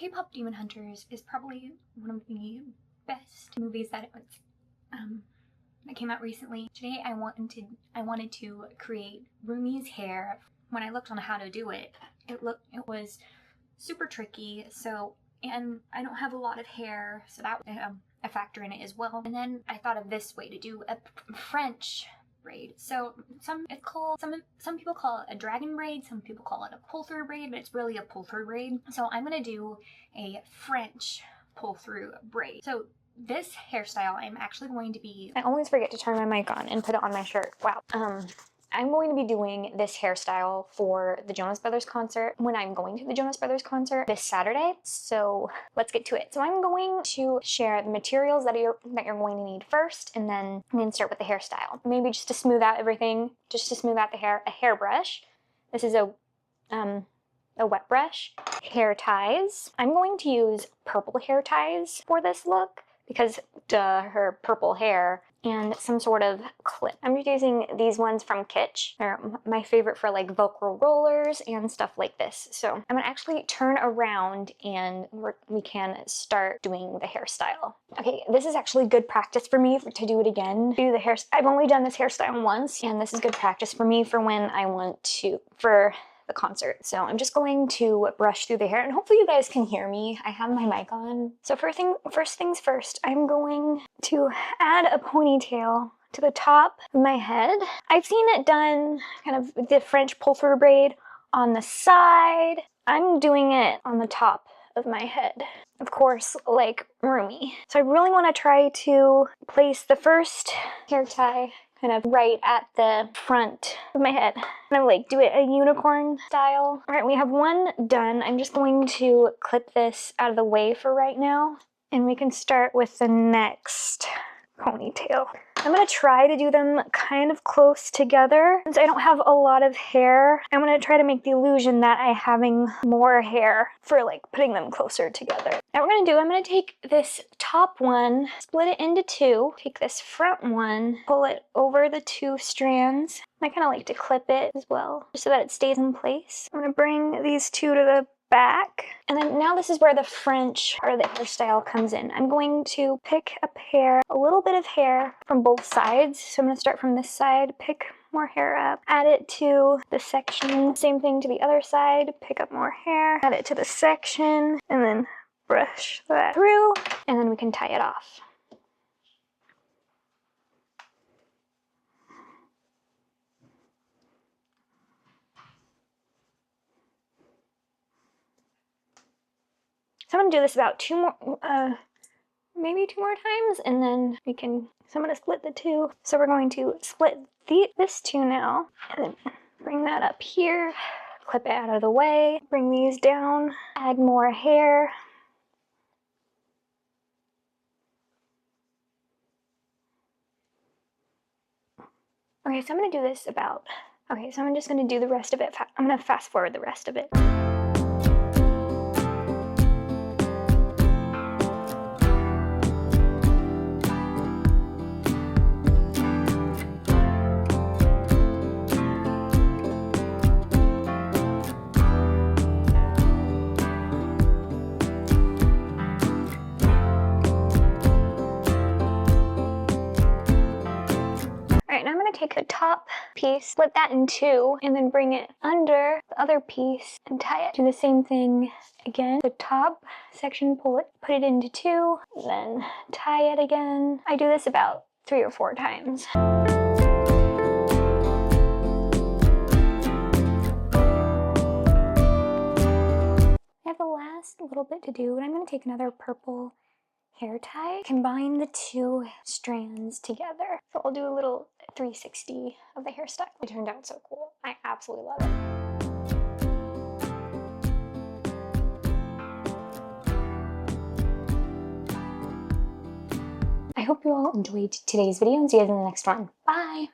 Kpop Demon Hunters is probably one of the best movies that that came out recently. Today I wanted to create Rumi's hair. When I looked on how to do it, it was super tricky. And I don't have a lot of hair, so that was a factor in it as well. And then I thought of this way to do a French braid. So some people call it a dragon braid, some people call it a pull-through braid, but it's really a pull-through braid. So I'm gonna do a French pull-through braid. So this hairstyle I'm actually going to be... I always forget to turn my mic on and put it on my shirt. Wow. I'm going to be doing this hairstyle for the Jonas Brothers concert when I'm going to the Jonas Brothers concert this Saturday. So let's get to it. So I'm going to share the materials that you're going to need first, and then I'm going to start with the hairstyle. Maybe just to smooth out everything, just to smooth out the hair, a hairbrush. This is a wet brush. Hair ties. I'm going to use purple hair ties for this look because her purple hair, and some sort of clip. I'm just using these ones from Kitsch. They're my favorite for like Velcro rollers and stuff like this. So I'm gonna actually turn around and we can start doing the hairstyle. Okay, this is actually good practice for me to do it again. I've only done this hairstyle once, and this is good practice for me for when I want to, for the concert. So I'm just going to brush through the hair, and hopefully you guys can hear me. I have my mic on. So first things first, I'm going to add a ponytail to the top of my head. I've seen it done kind of the French pull-through braid on the side. I'm doing it on the top of my head, of course, like Rumi. So I really want to try to place the first hair tie kind of right at the front of my head. And I like do it a unicorn style. All right, we have one done. I'm just going to clip this out of the way for right now, and we can start with the next ponytail. I'm gonna try to do them kind of close together. Since I don't have a lot of hair, I'm gonna try to make the illusion that I'm having more hair for like putting them closer together. Now I'm gonna take this top one, split it into two, take this front one, pull it over the two strands. I kind of like to clip it as well, just so that it stays in place. I'm gonna bring these two to the back. And then now this is where the French part of the hairstyle comes in. I'm going to pick up hair, a little bit of hair from both sides. So I'm going to start from this side, pick more hair up, add it to the section. Same thing to the other side, pick up more hair, add it to the section, and then brush that through, and then we can tie it off. So I'm gonna do this about maybe two more times, and then we can, so I'm gonna split the two. So we're going to split this two now, and then bring that up here, clip it out of the way, bring these down, add more hair. Okay, so I'm gonna do this about, okay, so I'm just gonna do the rest of it, I'm gonna fast forward the rest of it. Take the top piece, split that in two, and then bring it under the other piece and tie it. Do the same thing again. The top section, put it into two, then tie it again. I do this about 3 or 4 times. I have the last little bit to do, and I'm going to take another purple hair tie, combine the two strands together. So I'll do a little 360 of the hairstyle. It turned out so cool. I absolutely love it. I hope you all enjoyed today's video, and see you guys in the next one. Bye!